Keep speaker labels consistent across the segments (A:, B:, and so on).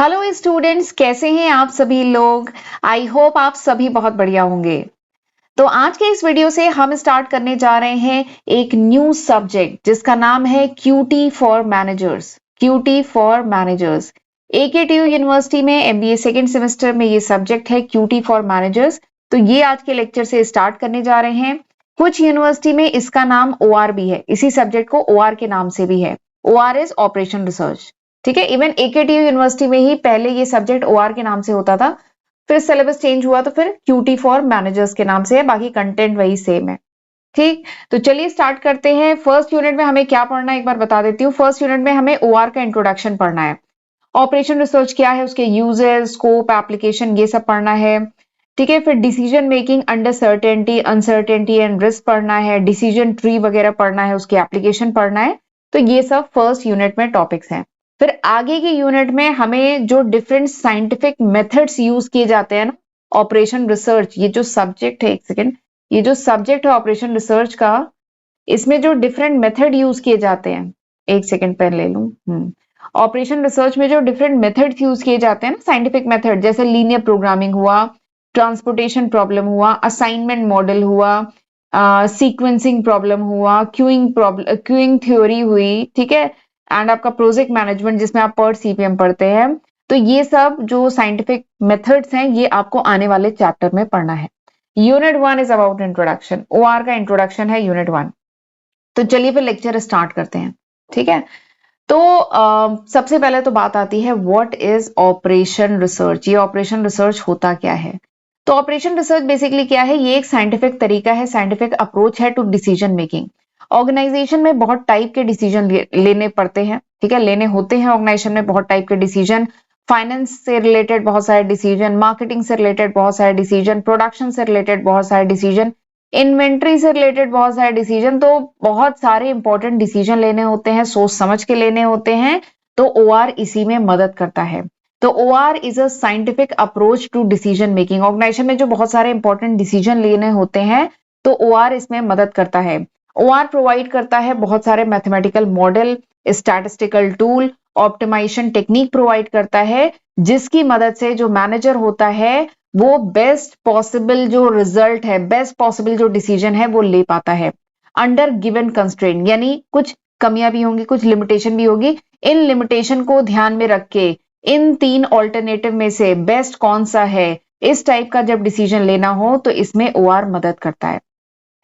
A: Hello students, कैसे हैं आप सभी लोग। आई होप आप सभी बहुत बढ़िया होंगे। तो आज के इस वीडियो से हम स्टार्ट करने जा रहे हैं एक न्यू सब्जेक्ट जिसका नाम है QT for managers. QT for managers AKTU university में एमबीए सेकेंड सेमेस्टर में ये सब्जेक्ट है क्यूटी फॉर मैनेजर्स। तो ये आज के लेक्चर से स्टार्ट करने जा रहे हैं। कुछ यूनिवर्सिटी में इसका नाम ओआर भी है, इसी सब्जेक्ट को ओआर के नाम से भी है। OR is operation research. ठीक है, इवन एकेटीयू यूनिवर्सिटी में ही पहले ये सब्जेक्ट ओआर के नाम से होता था, फिर सिलेबस चेंज हुआ तो फिर क्यूटी फॉर मैनेजर्स के नाम से है, बाकी कंटेंट वही सेम है। ठीक, तो चलिए स्टार्ट करते हैं। फर्स्ट यूनिट में हमें क्या पढ़ना है एक बार बता देती हूँ। फर्स्ट यूनिट में हमें ओआर का इंट्रोडक्शन पढ़ना है। ऑपरेशन रिसर्च क्या है, उसके यूजेस, स्कोप, एप्लीकेशन, ये सब पढ़ना है। ठीक है, फिर decision making under certainty, uncertainty and risk पढ़ना है। डिसीजन ट्री वगैरह पढ़ना है, उसकी एप्लीकेशन पढ़ना है। तो ये सब फर्स्ट यूनिट में टॉपिक्स हैं। फिर आगे की यूनिट में हमें जो डिफरेंट साइंटिफिक मेथड्स यूज किए जाते हैं ना ऑपरेशन रिसर्च, ये जो सब्जेक्ट है, एक सेकेंड, ये जो सब्जेक्ट है ऑपरेशन रिसर्च का, इसमें जो डिफरेंट मेथड यूज किए जाते हैं, एक सेकेंड पेन ले लूं। ऑपरेशन रिसर्च में जो डिफरेंट मेथड्स यूज किए जाते हैं ना साइंटिफिक मेथड, जैसे लीनियर प्रोग्रामिंग हुआ, ट्रांसपोर्टेशन प्रॉब्लम हुआ, असाइनमेंट मॉडल हुआ, सीक्वेंसिंग प्रॉब्लम हुआ, क्यूइंग थ्योरी हुई, ठीक है, एंड आपका प्रोजेक्ट मैनेजमेंट जिसमें आप पर सीपीएम पढ़ते हैं। तो ये सब जो साइंटिफिक मेथड्स हैं ये आपको आने वाले चैप्टर में पढ़ना है। Unit 1 is about introduction. OR का इंट्रोडक्शन है यूनिट 1। तो चलिए फिर लेक्चर स्टार्ट करते हैं। ठीक है, तो सबसे पहले तो बात आती है व्हाट इज ऑपरेशन रिसर्च। ये ऑपरेशन रिसर्च होता क्या है। तो ऑपरेशन रिसर्च बेसिकली क्या है, ये एक साइंटिफिक तरीका है, साइंटिफिक अप्रोच है टू डिसीजन मेकिंग। ऑर्गेनाइजेशन में बहुत टाइप के डिसीजन लेने पड़ते हैं, ठीक है, लेने होते हैं ऑर्गेनाइजेशन में बहुत टाइप के डिसीजन। फाइनेंस से रिलेटेड बहुत सारे डिसीजन, मार्केटिंग से रिलेटेड बहुत सारे डिसीजन, प्रोडक्शन से रिलेटेड बहुत सारे डिसीजन, इन्वेंट्री से रिलेटेड बहुत सारे डिसीजन। तो बहुत सारे इंपॉर्टेंट डिसीजन लेने होते हैं, सोच समझ के लेने होते हैं। तो ओआर इसी में मदद करता है। तो OR is a scientific approach to decision making. Organisation में जो बहुत सारे इंपॉर्टेंट डिसीजन लेने होते हैं तो ओआर इसमें मदद करता है। ओआर प्रोवाइड करता है बहुत सारे mathematical model, statistical tool, optimisation technique provide करता है, जिसकी मदद से जो मैनेजर होता है वो बेस्ट पॉसिबल जो रिजल्ट है, बेस्ट पॉसिबल जो डिसीजन है वो ले पाता है अंडर गिवन कंस्ट्रेंट। यानी कुछ कमियां भी होंगी, कुछ लिमिटेशन भी होगी। इन लिमिटेशन को ध्यान में रख के इन 3 ऑल्टरनेटिव में से बेस्ट कौन सा है, इस टाइप का जब डिसीजन लेना हो तो इसमें ओआर मदद करता है।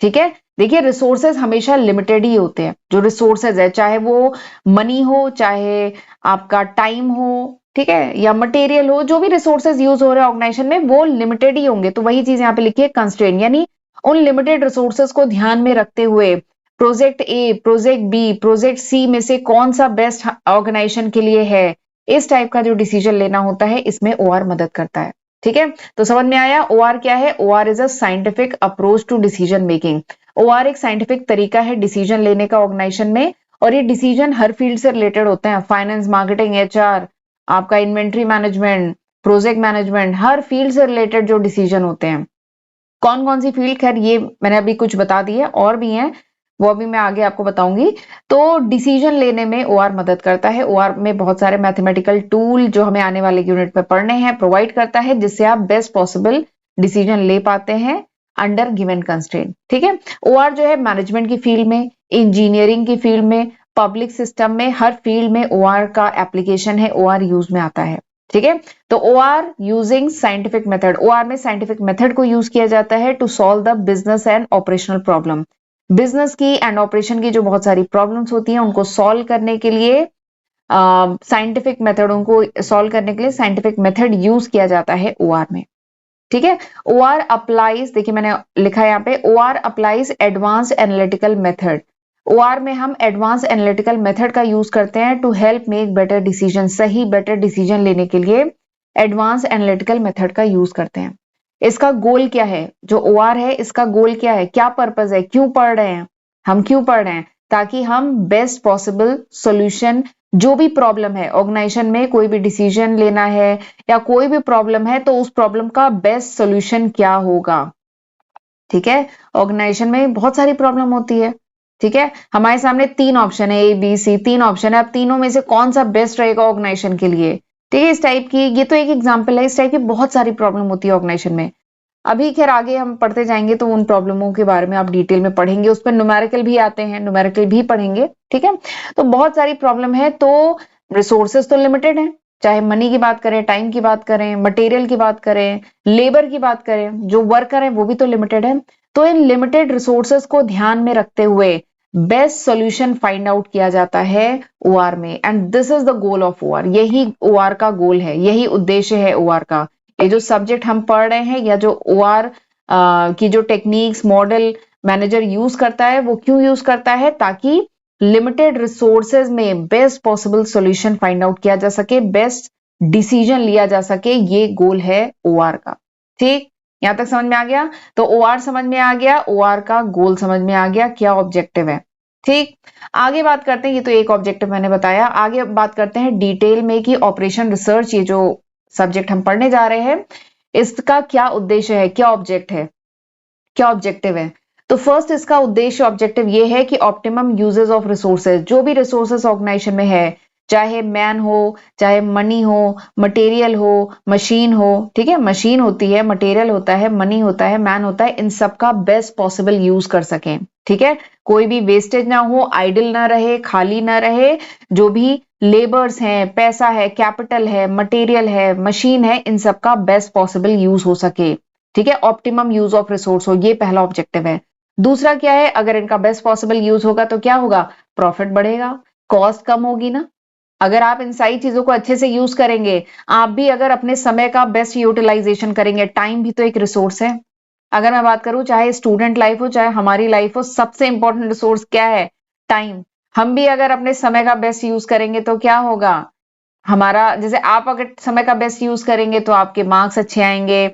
A: ठीक है, देखिए रिसोर्सेज हमेशा लिमिटेड ही होते हैं। जो रिसोर्सेज है, चाहे वो मनी हो, चाहे आपका टाइम हो, ठीक है, या मटेरियल हो, जो भी रिसोर्सेज यूज हो रहे हैं ऑर्गेनाइजेशन में वो लिमिटेड ही होंगे। तो वही चीज यहाँ पे लिखी है कंस्ट्रेंट, यानी उन लिमिटेड रिसोर्सेज को ध्यान में रखते हुए project A, project B, project C में से कौन सा बेस्ट ऑर्गेनाइजेशन के लिए है, इस टाइप का जो डिसीजन लेना होता है इसमें ओआर मदद करता है। ठीक है, तो समझ में आया ओआर क्या है। OR is a scientific approach to decision making. OR एक साइंटिफिक तरीका है डिसीजन लेने का ऑर्गेनाइजेशन में, और ये डिसीजन हर फील्ड से रिलेटेड होते हैं। फाइनेंस, मार्केटिंग, एचआर, आपका इन्वेंट्री मैनेजमेंट, प्रोजेक्ट मैनेजमेंट, हर फील्ड से रिलेटेड जो डिसीजन होते हैं। कौन कौन सी फील्ड, खैर ये मैंने अभी कुछ बता दी है, और भी हैं वो अभी मैं आगे आपको बताऊंगी। तो डिसीजन लेने में ओआर मदद करता है। ओआर में बहुत सारे मैथमेटिकल टूल जो हमें आने वाले यूनिट में पढ़ने हैं प्रोवाइड करता है, जिससे आप बेस्ट पॉसिबल डिसीजन ले पाते हैं अंडर गिवन कंस्ट्रेंट। ठीक है, ओआर जो है मैनेजमेंट की फील्ड में, इंजीनियरिंग की फील्ड में, पब्लिक सिस्टम में, हर फील्ड में ओआर का एप्लीकेशन है, ओआर यूज में आता है। ठीक है, तो OR using scientific method, OR में साइंटिफिक मेथड को यूज किया जाता है to solve the business and operational problem. Business की एंड ऑपरेशन की जो बहुत सारी प्रॉब्लम्स होती हैं उनको सॉल्व करने के लिए साइंटिफिक मेथडों को सॉल्व करने के लिए साइंटिफिक मेथड यूज किया जाता है ओआर में। ठीक है, ओआर अप्लाइज, देखिए मैंने लिखा है यहाँ पे, OR applies advance analytical method. OR में हम एडवांस एनालिटिकल मेथड का यूज करते हैं to help make better decision. सही बेटर डिसीजन लेने के लिए एडवांस एनालिटिकल मेथड का यूज करते हैं। इसका गोल क्या है, जो ओआर है इसका गोल क्या है, क्या पर्पस है, क्यों पढ़ रहे हैं हम, क्यों पढ़ रहे हैं, ताकि हम बेस्ट पॉसिबल सॉल्यूशन, जो भी प्रॉब्लम है ऑर्गेनाइजेशन में, कोई भी डिसीजन लेना है या कोई भी प्रॉब्लम है तो उस प्रॉब्लम का बेस्ट सॉल्यूशन क्या होगा। ठीक है, ऑर्गेनाइजेशन में बहुत सारी प्रॉब्लम होती है। ठीक है, हमारे सामने 3 ऑप्शन है, ए बी सी 3 ऑप्शन है। अब तीनों में से कौन सा बेस्ट रहेगा ऑर्गेनाइजेशन के लिए, ठीक है। इस टाइप की, ये तो एक एग्जांपल है, इस टाइप की बहुत सारी प्रॉब्लम होती है ऑर्गेनाइजेशन में। अभी खैर आगे हम पढ़ते जाएंगे तो उन प्रॉब्लमों के बारे में आप डिटेल में पढ़ेंगे, उस पर न्यूमेरिकल भी आते हैं, न्यूमेरिकल भी पढ़ेंगे। ठीक है, तो बहुत सारी प्रॉब्लम है। तो रिसोर्सेज तो लिमिटेड है, चाहे मनी की बात करें, टाइम की बात करें, मटेरियल की बात करें, लेबर की बात करें, जो वर्कर है वो भी तो लिमिटेड है। तो इन लिमिटेड रिसोर्सेज को ध्यान में रखते हुए बेस्ट सॉल्यूशन फाइंड आउट किया जाता है ओआर में, and this is the goal of OR. यही ओआर का गोल है, यही उद्देश्य है ओआर का। ये जो सब्जेक्ट हम पढ़ रहे हैं या जो ओआर की जो टेक्निक्स मॉडल मैनेजर यूज करता है, वो क्यों यूज करता है? ताकि लिमिटेड रिसोर्सेज में best possible solution find out किया जा सके, बेस्ट डिसीजन लिया जा सके। ये गोल है ओआर का। ठीक, यहां तक समझ में आ गया? तो ओआर समझ में आ गया, ओआर का गोल समझ में आ गया, क्या ऑब्जेक्टिव है। ठीक, आगे बात करते हैं। ये तो एक ऑब्जेक्टिव मैंने बताया, आगे बात करते हैं डिटेल में कि ऑपरेशन रिसर्च, ये जो सब्जेक्ट हम पढ़ने जा रहे हैं, इसका क्या उद्देश्य है, क्या ऑब्जेक्ट है, क्या ऑब्जेक्टिव है। तो फर्स्ट इसका उद्देश्य, ऑब्जेक्टिव ये है कि ऑप्टिमम यूजेस ऑफ रिसोर्सेज, जो भी रिसोर्सेज ऑर्गेनाइजेशन में है, चाहे मैन हो, चाहे मनी हो, मटेरियल हो, मशीन हो, ठीक है, मशीन होती है, मटेरियल होता है, मनी होता है, मैन होता है, इन सब का बेस्ट पॉसिबल यूज कर सकें। ठीक है, कोई भी वेस्टेज ना हो, आइडल ना रहे, खाली ना रहे। जो भी लेबर्स हैं, पैसा है, कैपिटल है, मटेरियल है, मशीन है, इन सब का बेस्ट पॉसिबल यूज हो सके। ठीक है, ऑप्टिमम यूज ऑफ रिसोर्स हो, ये पहला ऑब्जेक्टिव है। दूसरा क्या है? अगर इनका बेस्ट पॉसिबल यूज होगा तो क्या होगा? प्रॉफिट बढ़ेगा, कॉस्ट कम होगी ना। अगर आप इन सारी चीजों को अच्छे से यूज करेंगे, आप भी अगर अपने समय का बेस्ट यूटिलाइजेशन करेंगे, टाइम भी तो एक रिसोर्स है। अगर मैं बात करूं, चाहे स्टूडेंट लाइफ हो, चाहे हमारी लाइफ हो, सबसे इंपॉर्टेंट रिसोर्स क्या है? टाइम। हम भी अगर अपने समय का बेस्ट यूज करेंगे तो क्या होगा? हमारा, जैसे आप अगर समय का बेस्ट यूज करेंगे तो आपके मार्क्स अच्छे आएंगे,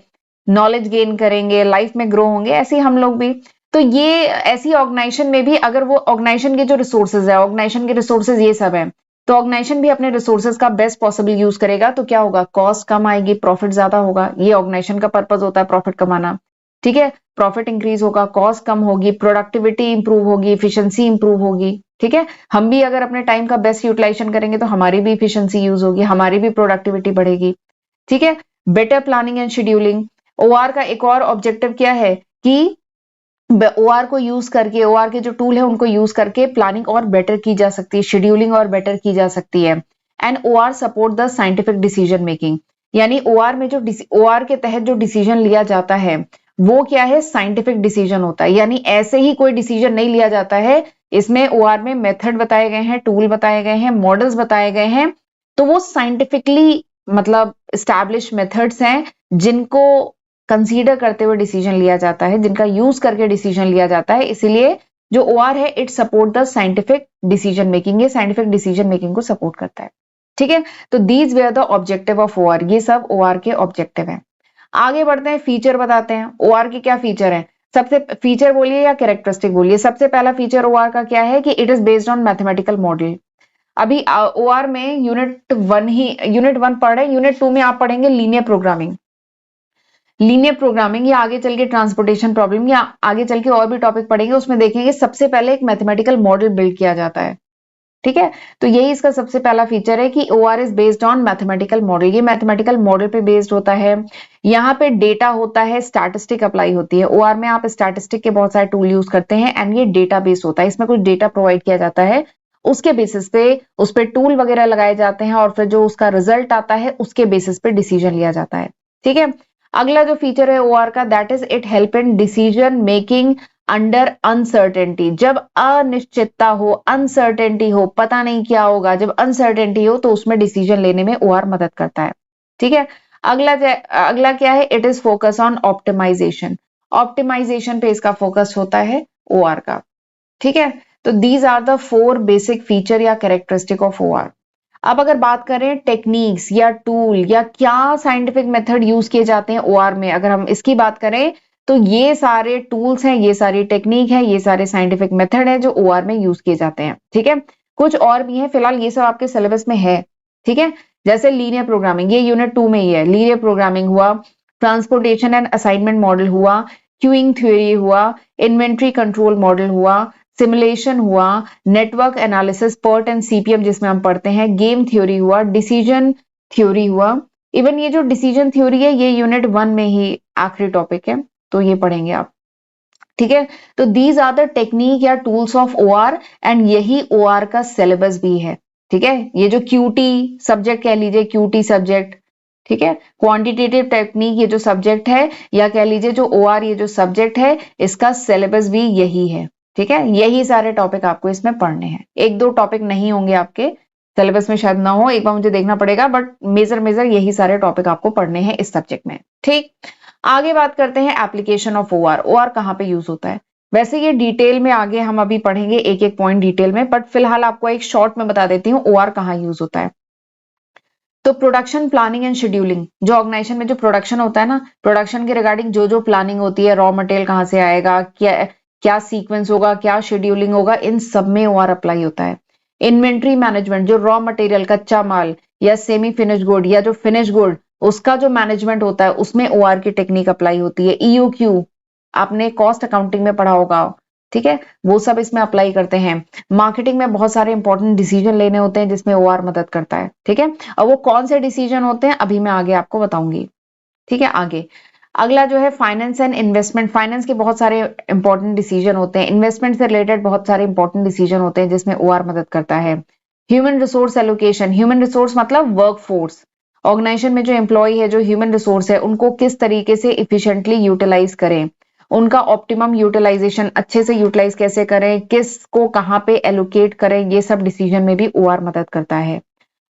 A: नॉलेज गेन करेंगे, लाइफ में ग्रो होंगे, ऐसे ही हम लोग भी। तो ये ऐसी ऑर्गेनाइजेशन में भी, अगर वो ऑर्गेनाइजेशन के जो रिसोर्सेज है, ऑर्गेनाइजेशन के रिसोर्सेज ये सब है, तो ऑर्गेनाइजेशन भी अपने रिसोर्सेज का बेस्ट पॉसिबल यूज करेगा, तो क्या होगा? कॉस्ट कम आएगी, प्रॉफिट ज्यादा होगा। ये ऑर्गेनाइजेशन का पर्पज होता है, प्रॉफिट कमाना। ठीक है, प्रॉफिट इंक्रीज होगा, कॉस्ट कम होगी, प्रोडक्टिविटी इंप्रूव होगी, इफिशियंसी इंप्रूव होगी। ठीक है, हम भी अगर अपने टाइम का बेस्ट यूटिलाइजेशन करेंगे तो हमारी भी इफिशियंसी यूज होगी, हमारी भी प्रोडक्टिविटी बढ़ेगी। ठीक है, better planning and scheduling. OR का एक और ऑब्जेक्टिव क्या है कि ओआर को यूज करके, ओआर के जो टूल है उनको यूज करके प्लानिंग और बेटर की जा सकती है, शेड्यूलिंग और बेटर की जा सकती है। And OR support the scientific decision making, यानी ओआर में जो ओआर के तहत जो डिसीजन लिया जाता है वो क्या है? साइंटिफिक डिसीजन होता है, यानी ऐसे ही कोई डिसीजन नहीं लिया जाता है। इसमें ओआर में मेथड बताए गए हैं, टूल बताए गए हैं, मॉडल्स बताए गए हैं, तो वो साइंटिफिकली मतलब स्टैब्लिश मेथड्स हैं जिनको कंसीडर करते हुए डिसीजन लिया जाता है, जिनका यूज करके डिसीजन लिया जाता है। इसीलिए जो ओआर है, it support the scientific decision making, ये साइंटिफिक डिसीजन मेकिंग को सपोर्ट करता है। ठीक है, तो these where the objective of OR, ये सब ओआर के ऑब्जेक्टिव हैं। आगे बढ़ते हैं, फीचर बताते हैं। ओआर के क्या फीचर हैं? सबसे फीचर बोलिए या कैरेक्टरिस्टिक बोलिए, सबसे पहला फीचर ओआर का क्या है कि it is based on mathematical model. अभी ओआर में यूनिट वन पढ़ रहे हैं, यूनिट टू में आप पढ़ेंगे लीनियर प्रोग्रामिंग। लीनियर प्रोग्रामिंग या आगे चल के ट्रांसपोर्टेशन प्रॉब्लम या आगे चल के और भी टॉपिक पढ़ेंगे, उसमें देखेंगे सबसे पहले एक मैथमेटिकल मॉडल बिल्ड किया जाता है। ठीक है, तो यही इसका सबसे पहला फीचर है कि OR is based on mathematical model. ये मैथमेटिकल मॉडल पे बेस्ड होता है। यहाँ पे डेटा होता है, स्टैटिस्टिक अप्लाई होती है। ओआर में आप स्टैटिस्टिक के बहुत सारे टूल यूज करते हैं एंड ये डेटा बेस्ड होता है, इसमें कुछ डेटा प्रोवाइड किया जाता है, उसके बेसिस पे उस पर टूल वगैरह लगाए जाते हैं और फिर जो उसका रिजल्ट आता है उसके बेसिस पे डिसीजन लिया जाता है। ठीक है, अगला जो फीचर है ओआर का, that is it help in decision making under uncertainty. जब अनिश्चितता हो, अनसर्टेनिटी हो, पता नहीं क्या होगा, जब अनसर्टेनिटी हो तो उसमें डिसीजन लेने में ओआर मदद करता है। ठीक है, अगला क्या है? It is focus on optimisation. Optimisation पे इसका फोकस होता है ओआर का। ठीक है, तो these are the 4 basic feature या कैरेक्टरिस्टिक ऑफ ओआर। अब अगर बात करें टेक्निक्स या टूल या क्या साइंटिफिक मेथड यूज किए जाते हैं ओआर में, अगर हम इसकी बात करें तो ये सारे टूल्स हैं, ये सारी टेक्निक है, ये सारे साइंटिफिक मेथड है जो ओआर में यूज किए जाते हैं। ठीक है, कुछ और भी है, फिलहाल ये सब आपके सिलेबस में है। ठीक है, जैसे लीनियर प्रोग्रामिंग, ये यूनिट 2 में ही है। लीनियर प्रोग्रामिंग हुआ, ट्रांसपोर्टेशन एंड असाइनमेंट मॉडल हुआ, क्यूइंग थ्योरी हुआ, इन्वेंट्री कंट्रोल मॉडल हुआ, सिमुलेशन हुआ, network analysis, PERT and CPM जिसमें हम पढ़ते हैं, गेम थ्योरी हुआ, डिसीजन थ्योरी हुआ। इवन ये जो डिसीजन थ्योरी है ये यूनिट 1 में ही आखिरी टॉपिक है, तो ये पढ़ेंगे आप। ठीक है, तो दीज आर द टेक्निक या टूल्स ऑफ ओआर एंड यही ओआर का सिलेबस भी है। ठीक है, ये जो क्यूटी सब्जेक्ट कह लीजिए, क्यूटी सब्जेक्ट, ठीक है, क्वांटिटेटिव टेक्निक ये जो सब्जेक्ट है, या कह लीजिए जो ओआर ये जो सब्जेक्ट है, इसका सिलेबस भी यही है। ठीक है, यही सारे टॉपिक आपको इसमें पढ़ने हैं। एक दो टॉपिक नहीं होंगे आपके सिलेबस में, शायद ना हो, एक बार मुझे देखना पड़ेगा, बट मेजर यही सारे टॉपिक आपको पढ़ने हैं इस सब्जेक्ट में। ठीक, आगे बात करते हैं एप्लीकेशन ऑफ ओआर। ओआर कहाँ पे यूज होता है? वैसे ये डिटेल में आगे हम अभी पढ़ेंगे एक एक पॉइंट डिटेल में, बट फिलहाल आपको एक शॉर्ट में बता देती हूँ ओआर कहाँ यूज होता है। तो प्रोडक्शन प्लानिंग एंड शेड्यूलिंग, जो ऑर्गेनाइजेशन में जो प्रोडक्शन होता है ना, प्रोडक्शन के रिगार्डिंग जो जो प्लानिंग होती है, रॉ मटेरियल कहाँ से आएगा, क्या क्या सीक्वेंस होगा, क्या शेड्यूलिंग होगा, इन सब में ओआर अप्लाई होता है। इन्वेंट्री मैनेजमेंट, जो रॉ मटेरियल कच्चा माल या सेमी फिनिश गुड या जो फिनिश गुड उसका जो मैनेजमेंट होता है उसमें ओआर की टेक्निक अप्लाई होती है। ईओक्यू आपने कॉस्ट अकाउंटिंग में पढ़ा होगा, ठीक है, वो सब इसमें अप्लाई करते हैं। मार्केटिंग में बहुत सारे इंपॉर्टेंट डिसीजन लेने होते हैं जिसमें ओआर मदद करता है। ठीक है, और वो कौन से डिसीजन होते हैं अभी मैं आगे आपको बताऊंगी। ठीक है, आगे अगला जो है फाइनेंस एंड इन्वेस्टमेंट। फाइनेंस के बहुत सारे इंपॉर्टेंट डिसीजन होते हैं, इन्वेस्टमेंट से रिलेटेड बहुत सारे इंपॉर्टेंट डिसीजन होते हैं जिसमें ओआर मदद करता है। Human resource allocation, human resource मतलब वर्क फोर्स, ऑर्गेनाइजेशन में जो एम्प्लॉय है, जो ह्यूमन रिसोर्स है, उनको किस तरीके से इफिशिएंटली यूटिलाइज करें, उनका ऑप्टिमम यूटिलाइजेशन अच्छे से यूटिलाइज कैसे करें, किसको कहाँ पे एलोकेट करें, ये सब डिसीजन में भी ओआर मदद करता है।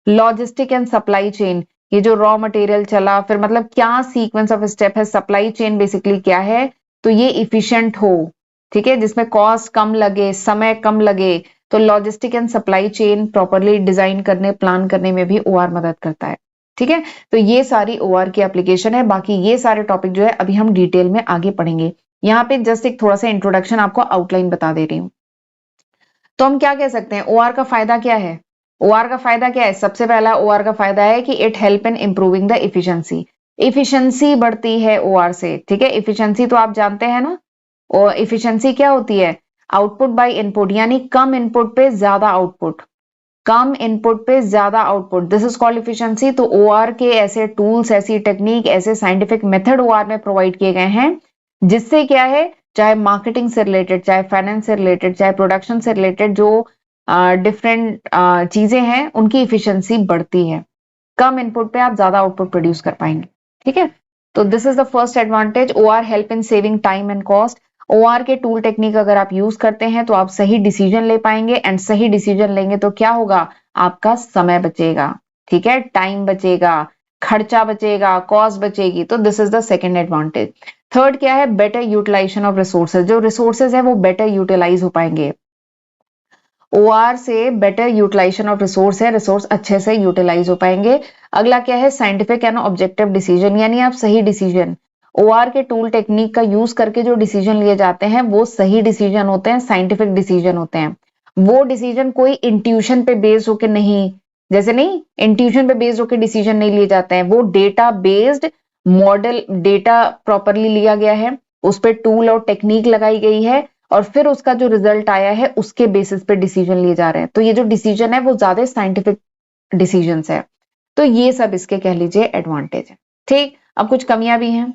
A: लॉजिस्टिक एंड सप्लाई चेन, ये जो रॉ मटेरियल चला, फिर मतलब क्या सीक्वेंस ऑफ स्टेप है, सप्लाई चेन बेसिकली क्या है, तो ये इफिशिएंट हो, ठीक है, जिसमें कॉस्ट कम लगे, समय कम लगे, तो logistic and supply chain properly design करने, प्लान करने में भी ओआर मदद करता है। ठीक है, तो ये सारी ओआर की एप्लीकेशन है। बाकी ये सारे टॉपिक जो है अभी हम डिटेल में आगे पढ़ेंगे। यहाँ पे जस्ट एक थोड़ा सा इंट्रोडक्शन आपको आउटलाइन बता दे रही हूँ। तो हम क्या कह सकते हैं, ओआर का फायदा क्या है? ओआर का फायदा क्या है? सबसे पहला ओआर का फायदा है कि it help in improving the efficiency. Efficiency बढ़ती है ओआर से। ठीक है, इफिशिएंसी तो आप जानते हैं ना, और इफिशिएंसी क्या होती है? आउटपुट बाय इनपुट, यानी कम इनपुट पे ज्यादा आउटपुट, कम इनपुट पे ज्यादा output, this is called efficiency. तो ओआर के ऐसे टूल्स, ऐसी टेक्निक, ऐसे साइंटिफिक मेथड ओआर में प्रोवाइड किए गए हैं जिससे क्या है, चाहे मार्केटिंग से रिलेटेड, चाहे फाइनेंस से रिलेटेड, चाहे प्रोडक्शन से रिलेटेड जो डिफरेंट चीजें हैं उनकी इफिशिएंसी बढ़ती है। कम इनपुट पे आप ज्यादा आउटपुट प्रोड्यूस कर पाएंगे। ठीक है, तो this is the first advantage. OR help in saving time and cost. OR के टूल टेक्निक अगर आप यूज करते हैं तो आप सही डिसीजन ले पाएंगे, एंड सही डिसीजन लेंगे तो क्या होगा, आपका समय बचेगा, ठीक है, टाइम बचेगा, खर्चा बचेगा, कॉस्ट बचेगी। तो this is the second advantage. Third क्या है, बेटर यूटिलाइजेशन ऑफ रिसोर्सेज। जो रिसोर्सेज है वो बेटर यूटिलाइज हो पाएंगे। ओआर से बेटर यूटिलाइजेशन ऑफ रिसोर्स है, रिसोर्स अच्छे से यूटिलाइज हो पाएंगे। अगला क्या है, साइंटिफिक एंड ऑब्जेक्टिव डिसीजन, यानी आप सही डिसीजन, ओआर के टूल टेक्निक का यूज करके जो डिसीजन लिए जाते हैं वो सही डिसीजन होते हैं, साइंटिफिक डिसीजन होते हैं। वो डिसीजन कोई इंट्यूशन पे बेस्ड होके नहीं, जैसे नहीं, इंट्यूशन पे बेस्ड होके डिसीजन नहीं लिए जाते हैं, वो data based model, data properly लिया गया है, उस पर टूल और टेक्निक लगाई गई है, और फिर उसका जो रिजल्ट आया है उसके बेसिस पे डिसीजन लिए जा रहे हैं। तो ये जो डिसीजन है वो ज्यादा साइंटिफिक डिसीजन है। तो ये सब इसके कह लीजिए एडवांटेज है। ठीक, अब कुछ कमियां भी हैं,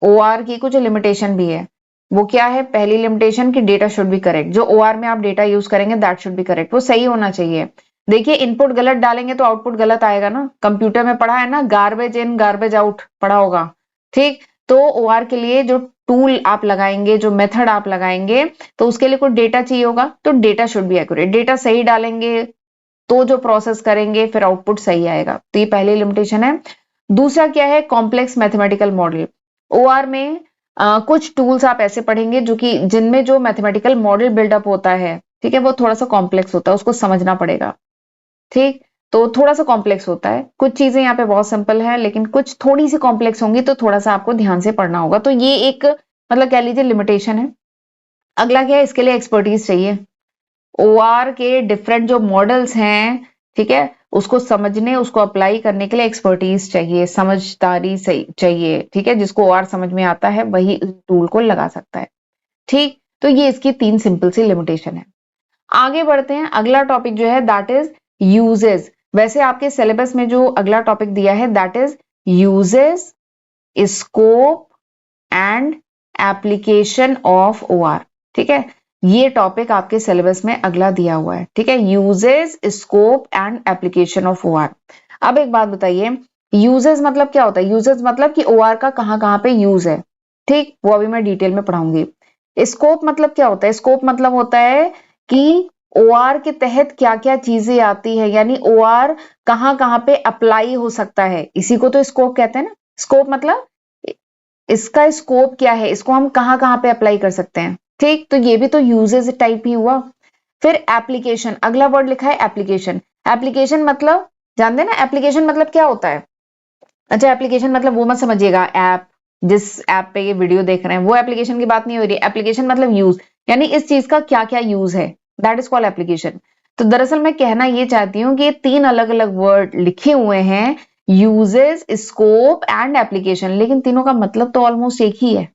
A: ओआर की कुछ लिमिटेशन भी है। वो क्या है, पहली लिमिटेशन कि डेटा शुड बी करेक्ट। जो ओआर में आप डेटा यूज करेंगे दैट शुड बी करेक्ट, वो सही होना चाहिए। देखिए, इनपुट गलत डालेंगे तो आउटपुट गलत आएगा ना, कंप्यूटर में पढ़ा है ना, गार्बेज इन गार्बेज आउट पढ़ा होगा। ठीक, तो ओआर के लिए जो टूल आप लगाएंगे, जो मेथड आप लगाएंगे, तो उसके लिए कुछ डेटा चाहिए होगा, तो data should be accurate, data सही डालेंगे तो जो प्रोसेस करेंगे फिर आउटपुट सही आएगा। तो ये पहली लिमिटेशन है। दूसरा क्या है, कॉम्प्लेक्स मैथमेटिकल मॉडल। ओआर में कुछ टूल्स आप ऐसे पढ़ेंगे जो कि जिनमें जो मैथमेटिकल मॉडल बिल्डअप होता है, ठीक है, वो थोड़ा सा कॉम्प्लेक्स होता है, उसको समझना पड़ेगा। ठीक, तो थोड़ा सा कॉम्प्लेक्स होता है। कुछ चीजें यहाँ पे बहुत सिंपल है, लेकिन कुछ थोड़ी सी कॉम्प्लेक्स होंगी, तो थोड़ा सा आपको ध्यान से पढ़ना होगा। तो ये एक मतलब कह लीजिए लिमिटेशन है। अगला क्या है, इसके लिए एक्सपर्टीज चाहिए। ओआर के डिफरेंट जो मॉडल्स हैं, ठीक है, उसको समझने, उसको अप्लाई करने के लिए एक्सपर्टीज चाहिए, समझदारी चाहिए। ठीक है, जिसको ओआर समझ में आता है वही इस टूल को लगा सकता है। ठीक, तो ये इसकी 3 सिंपल सी लिमिटेशन है। आगे बढ़ते हैं, अगला टॉपिक जो है दैट इज यूजेस। वैसे आपके सिलेबस में जो अगला टॉपिक दिया है that is uses, scope and application of OR. ठीक है, ये टॉपिक आपके सिलेबस में अगला दिया हुआ है। ठीक है, uses, scope and application of OR. अब एक बात बताइए, यूजेस मतलब क्या होता है? यूजेस मतलब कि ओआर का कहां पे यूज है। ठीक, वो अभी मैं डिटेल में पढ़ाऊंगी। स्कोप मतलब क्या होता है? स्कोप मतलब होता है कि ओआर के तहत क्या क्या चीजें आती है, यानी ओआर कहां पे अप्लाई हो सकता है, इसी को तो स्कोप कहते हैं ना। स्कोप मतलब इसका स्कोप क्या है, इसको हम कहां पे अप्लाई कर सकते हैं। ठीक, तो ये भी तो यूजेस टाइप ही हुआ। फिर एप्लीकेशन, अगला वर्ड लिखा है एप्लीकेशन। एप्लीकेशन मतलब जानते हैं ना, एप्लीकेशन मतलब क्या होता है? अच्छा, एप्लीकेशन मतलब वो मत समझिएगा ऐप, जिस ऐप पे ये वीडियो देख रहे हैं वो एप्लीकेशन की बात नहीं हो रही। एप्लीकेशन मतलब यूज, यानी इस चीज का क्या क्या यूज है, दैट इज कॉल्ड एप्लीकेशन। तो दरअसल मैं कहना ये चाहती हूँ कि ये 3 अलग अलग वर्ड लिखे हुए हैं, यूजेस, स्कोप एंड एप्लीकेशन, लेकिन तीनों का मतलब तो ऑलमोस्ट एक ही है।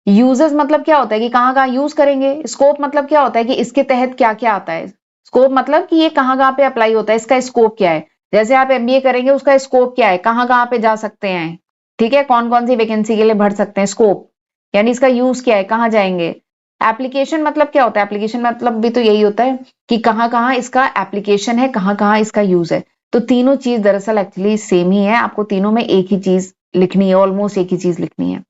A: यूजेस मतलब क्या होता है कि कहाँ कहाँ यूज करेंगे। स्कोप मतलब क्या होता है कि इसके तहत क्या क्या आता है। स्कोप मतलब कि ये कहाँ पे अप्लाई होता है, इसका स्कोप क्या है। जैसे आप एमबीए करेंगे, उसका स्कोप क्या है, कहाँ पे जा सकते हैं। ठीक है, कौन कौन सी वैकेंसी के लिए भर सकते हैं, स्कोप यानी इसका यूज क्या है, कहाँ जाएंगे। एप्लीकेशन मतलब क्या होता है? एप्लीकेशन मतलब भी तो यही होता है कि कहाँ इसका एप्लीकेशन है, कहाँ इसका यूज है। तो तीनों चीज दरअसल एक्चुअली सेम ही है, आपको तीनों में एक ही चीज लिखनी है, ऑलमोस्ट एक ही चीज लिखनी है।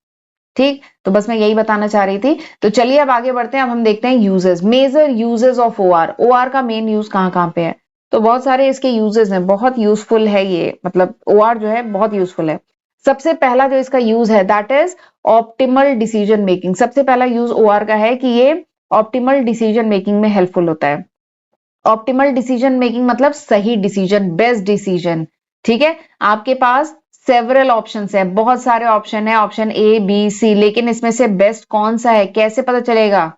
A: ठीक, तो बस मैं यही बताना चाह रही थी। तो चलिए अब आगे बढ़ते हैं, अब हम देखते हैं uses, major uses of OR. OR का मेन यूज कहाँ पे है? तो बहुत सारे इसके यूजेस हैं, बहुत यूजफुल है ये, मतलब ओआर जो है बहुत यूजफुल है। सबसे पहला जो इसका यूज है that is optimal decision making. सबसे पहला यूज ओआर का है कि ये ऑप्टिमल डिसीजन मेकिंग में हेल्पफुल होता है। ऑप्टिमल डिसीजन मेकिंग मतलब सही डिसीजन, बेस्ट डिसीजन। ठीक है, आपके पास सेवरल ऑप्शंस है, बहुत सारे ऑप्शन है, ऑप्शन ए बी सी, लेकिन इसमें से बेस्ट कौन सा है कैसे पता चलेगा?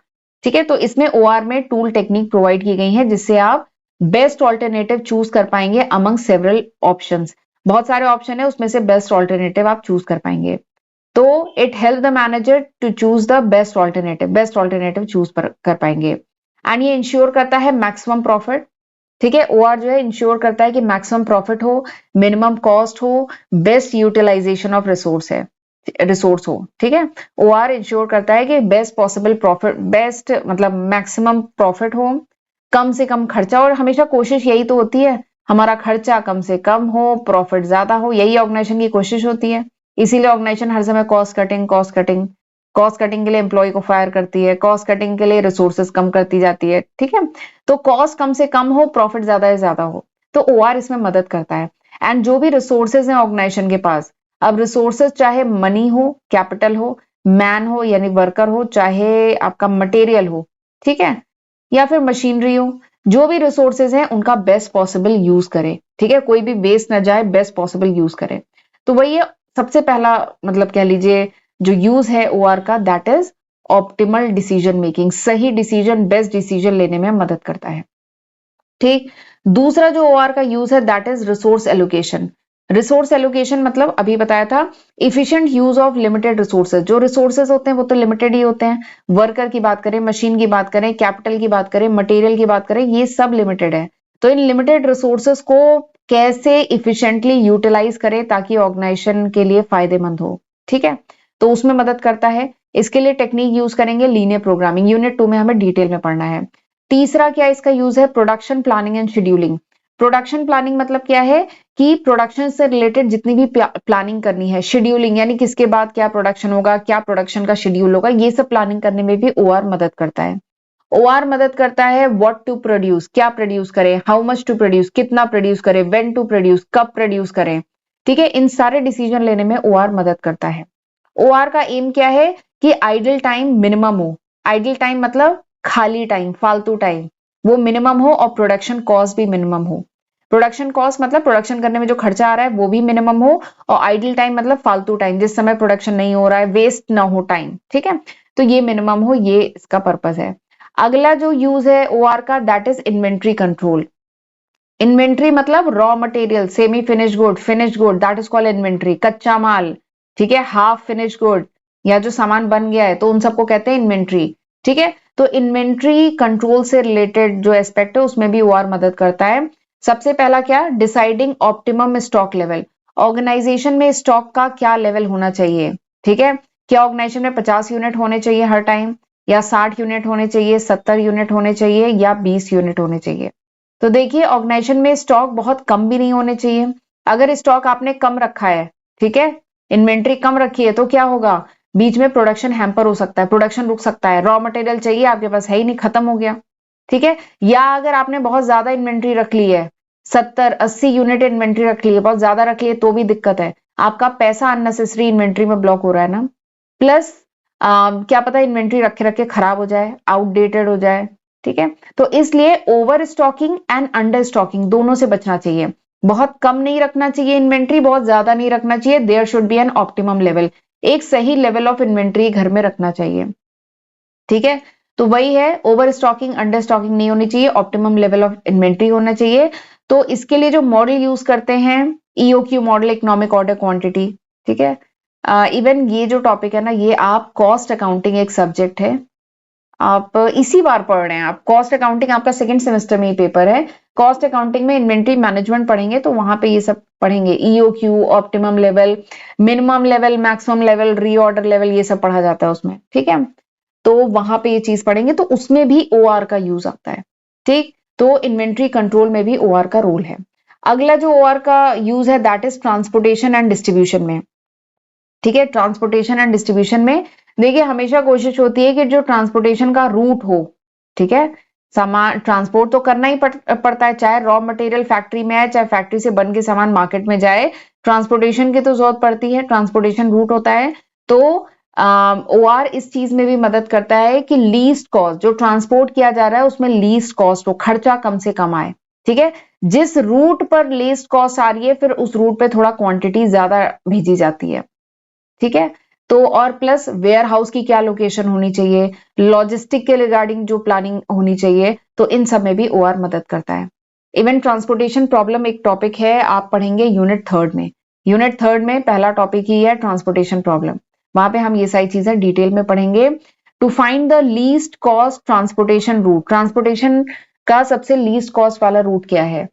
A: ठीक है, तो इसमें ओआर में टूल टेक्निक प्रोवाइड की गई है जिससे आप बेस्ट ऑल्टरनेटिव चूज कर पाएंगे अमंग सेवरल ऑप्शंस। बहुत सारे ऑप्शन है, उसमें से बेस्ट ऑल्टरनेटिव आप चूज कर पाएंगे। तो it help the manager to choose the best alternative choose कर पाएंगे। एंड ये इंश्योर करता है मैक्सिमम प्रॉफिट। ठीक है, ओआर जो है इंश्योर करता है कि मैक्सिमम प्रॉफिट हो, मिनिमम कॉस्ट हो, बेस्ट यूटिलाइजेशन ऑफ रिसोर्स हो। ठीक है, ओआर इंश्योर करता है कि बेस्ट पॉसिबल प्रॉफिट, बेस्ट मतलब मैक्सिमम प्रॉफिट हो, कम से कम खर्चा, और हमेशा कोशिश यही तो होती है, हमारा खर्चा कम से कम हो, प्रॉफिट ज्यादा हो, यही ऑर्गेनाइजेशन की कोशिश होती है। इसीलिए ऑर्गेनाइजेशन हर समय कॉस्ट कटिंग के लिए एम्प्लॉय को फायर करती है, कॉस्ट कटिंग के लिए रिसोर्सेज कम करती जाती है। ठीक है, तो कॉस्ट कम से कम हो, प्रॉफिट ज्यादा से ज्यादा हो, तो ओआर इसमें मदद करता है। एंड जो भी रिसोर्सेज हैं ऑर्गेनाइजेशन के पास, अब रिसोर्सेज चाहे मनी हो, कैपिटल हो, मैन हो यानी वर्कर हो, चाहे आपका मटेरियल हो, ठीक है, या फिर मशीनरी हो, जो भी रिसोर्सेज हैं उनका बेस्ट पॉसिबल यूज करें। ठीक है, कोई भी वेस्ट ना जाए, बेस्ट पॉसिबल यूज करें। तो वही है सबसे पहला, मतलब कह लीजिए जो यूज है ओआर का that is optimal decision making, सही डिसीजन, बेस्ट डिसीजन लेने में मदद करता है। ठीक, दूसरा जो ओआर का यूज है that is resource allocation. Resource allocation मतलब अभी बताया था, efficient use of limited resources. जो रिसोर्सेज होते हैं वो तो लिमिटेड ही होते हैं, वर्कर की बात करें, मशीन की बात करें, कैपिटल की बात करें, मटेरियल की बात करें, ये सब लिमिटेड है। तो इन लिमिटेड रिसोर्सेज को कैसे इफिशिएंटली यूटिलाइज करें ताकि ऑर्गेनाइजेशन के लिए फायदेमंद हो। ठीक है, तो उसमें मदद करता है। इसके लिए टेक्निक यूज करेंगे लीनियर प्रोग्रामिंग, यूनिट 2 में हमें डिटेल में पढ़ना है। तीसरा क्या इसका यूज है? Production planning and scheduling. Production planning मतलब क्या है कि प्रोडक्शन से रिलेटेड जितनी भी प्लानिंग करनी है, शेड्यूलिंग यानी किसके बाद क्या प्रोडक्शन होगा, क्या प्रोडक्शन का शेड्यूल होगा, ये सब प्लानिंग करने में भी ओआर मदद करता है। ओआर मदद करता है व्हाट टू प्रोड्यूस, क्या प्रोड्यूस करें, हाउ मच टू प्रोड्यूस, कितना प्रोड्यूस करें, व्हेन टू प्रोड्यूस, कब प्रोड्यूस करें। ठीक है, इन सारे डिसीजन लेने में ओआर मदद करता है। ओआर का एम क्या है कि आइडल टाइम मिनिमम हो। आइडल टाइम मतलब खाली टाइम, फालतू टाइम, वो मिनिमम हो, और प्रोडक्शन कॉस्ट भी मिनिमम हो। प्रोडक्शन कॉस्ट मतलब प्रोडक्शन करने में जो खर्चा आ रहा है वो भी मिनिमम हो, और आइडल टाइम मतलब फालतू टाइम, जिस समय प्रोडक्शन नहीं हो रहा है, वेस्ट ना हो टाइम। ठीक है, तो ये मिनिमम हो, ये इसका पर्पज है। अगला जो यूज है ओआर का that is inventory control. Inventory मतलब raw material, semi finish good that is called inventory, कच्चा माल। ठीक है, हाफ फिनिश गुड या जो सामान बन गया है, तो उन सबको कहते हैं इन्वेंट्री। ठीक है, तो इन्वेंट्री कंट्रोल से रिलेटेड जो एस्पेक्ट है उसमें भी ओआर मदद करता है। सबसे पहला क्या, deciding optimum stock level. Organisation में स्टॉक का क्या लेवल होना चाहिए, ठीक है। क्या ऑर्गेनाइजेशन में 50 यूनिट होने चाहिए हर टाइम, या 60 यूनिट होने चाहिए, 70 यूनिट होने चाहिए, या 20 यूनिट होने चाहिए। तो देखिए ऑर्गेनाइजेशन में स्टॉक बहुत कम भी नहीं होने चाहिए। अगर स्टॉक आपने कम रखा है, ठीक है, इन्वेंट्री कम रखी है, तो क्या होगा, बीच में प्रोडक्शन हैम्पर हो सकता है, प्रोडक्शन रुक सकता है, रॉ मटेरियल चाहिए आपके पास है ही नहीं, खत्म हो गया, ठीक है। या अगर आपने बहुत ज्यादा इन्वेंट्री रख ली है, 70-80 यूनिट इन्वेंट्री रख ली है, बहुत ज्यादा रख ली है, तो भी दिक्कत है, आपका पैसा अननेसेसरी इन्वेंट्री में ब्लॉक हो रहा है ना। प्लस क्या पता इन्वेंट्री रखे रखे खराब हो जाए, आउटडेटेड हो जाए, ठीक है। तो इसलिए over stocking and under stocking दोनों से बचना चाहिए। बहुत कम नहीं रखना चाहिए इन्वेंट्री, बहुत ज्यादा नहीं रखना चाहिए, there should be an optimum level. एक सही लेवल ऑफ इन्वेंट्री घर में रखना चाहिए, ठीक है। तो वही है, ओवर स्टॉकिंग अंडर स्टॉकिंग नहीं होनी चाहिए, ऑप्टिमम लेवल ऑफ इन्वेंट्री होना चाहिए। तो इसके लिए जो मॉडल यूज करते हैं, EOQ model, economic order quantity, ठीक है। इवन ये जो टॉपिक है ना, ये आप कॉस्ट अकाउंटिंग एक सब्जेक्ट है, आप इसी बार पढ़ रहे हैं, आप कॉस्ट अकाउंटिंग आपका सेकंड सेमेस्टर में ही पेपर है। कॉस्ट अकाउंटिंग में इन्वेंट्री मैनेजमेंट पढ़ेंगे, तो वहां पे ये सब पढ़ेंगे, EOQ, optimum level, minimum level, maximum level, reorder level, ये सब पढ़ा जाता है उसमें, ठीक है। तो वहां पे ये चीज पढ़ेंगे, तो उसमें भी ओआर का यूज आता है, ठीक। तो इन्वेंट्री कंट्रोल में भी ओआर का रोल है। अगला जो ओआर का यूज है, that is transportation and distribution में, ठीक है। ट्रांसपोर्टेशन एंड डिस्ट्रीब्यूशन में देखिए हमेशा कोशिश होती है कि जो ट्रांसपोर्टेशन का रूट हो, ठीक है, सामान ट्रांसपोर्ट तो करना ही पड़ता है, चाहे रॉ मटेरियल फैक्ट्री में है, चाहे फैक्ट्री से बन के सामान मार्केट में जाए, ट्रांसपोर्टेशन की तो जरूरत पड़ती है, ट्रांसपोर्टेशन रूट होता है। तो ओआर इस चीज में भी मदद करता है कि लीस्ट कॉस्ट, जो ट्रांसपोर्ट किया जा रहा है उसमें लीस्ट कॉस्ट हो, खर्चा कम से कम आए, ठीक है। जिस रूट पर लीस्ट कॉस्ट आ रही है, फिर उस रूट पे थोड़ा क्वांटिटी ज्यादा भेजी जाती है, ठीक है। तो और प्लस वेयर हाउस की क्या लोकेशन होनी चाहिए, लॉजिस्टिक के रिगार्डिंग जो प्लानिंग होनी चाहिए, तो इन सब में भी ओआर मदद करता है। इवन ट्रांसपोर्टेशन प्रॉब्लम एक टॉपिक है, आप पढ़ेंगे यूनिट थर्ड में। यूनिट थर्ड में पहला टॉपिक ही है ट्रांसपोर्टेशन प्रॉब्लम, वहां पे हम ये सारी चीजें डिटेल में पढ़ेंगे। To find the least cost transportation route, transportation का सबसे लीस्ट कॉस्ट वाला रूट क्या है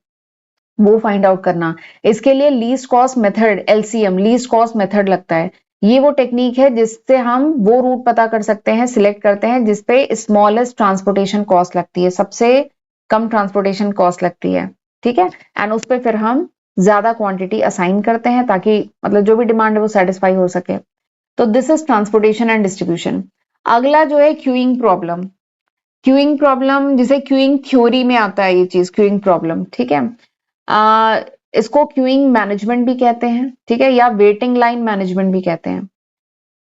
A: वो फाइंड आउट करना। इसके लिए least cost method, LCM, least cost method लगता है। ये वो टेक्निक है जिससे हम वो रूट पता कर सकते हैं, सिलेक्ट करते हैं जिसपे स्मॉलेस्ट ट्रांसपोर्टेशन कॉस्ट लगती है, सबसे कम ट्रांसपोर्टेशन कॉस्ट लगती है, ठीक है। एंड उस पर फिर हम ज्यादा क्वांटिटी असाइन करते हैं, ताकि मतलब जो भी डिमांड है वो सेटिस्फाई हो सके। तो this is transportation and distribution. अगला जो है क्यूइंग प्रॉब्लम। क्यूइंग प्रॉब्लम जिसे क्यूइंग थ्योरी में आता है, ये चीज क्यूइंग प्रॉब्लम, ठीक है। इसको क्यूइंग मैनेजमेंट भी कहते हैं, ठीक है, या वेटिंग लाइन मैनेजमेंट भी कहते हैं।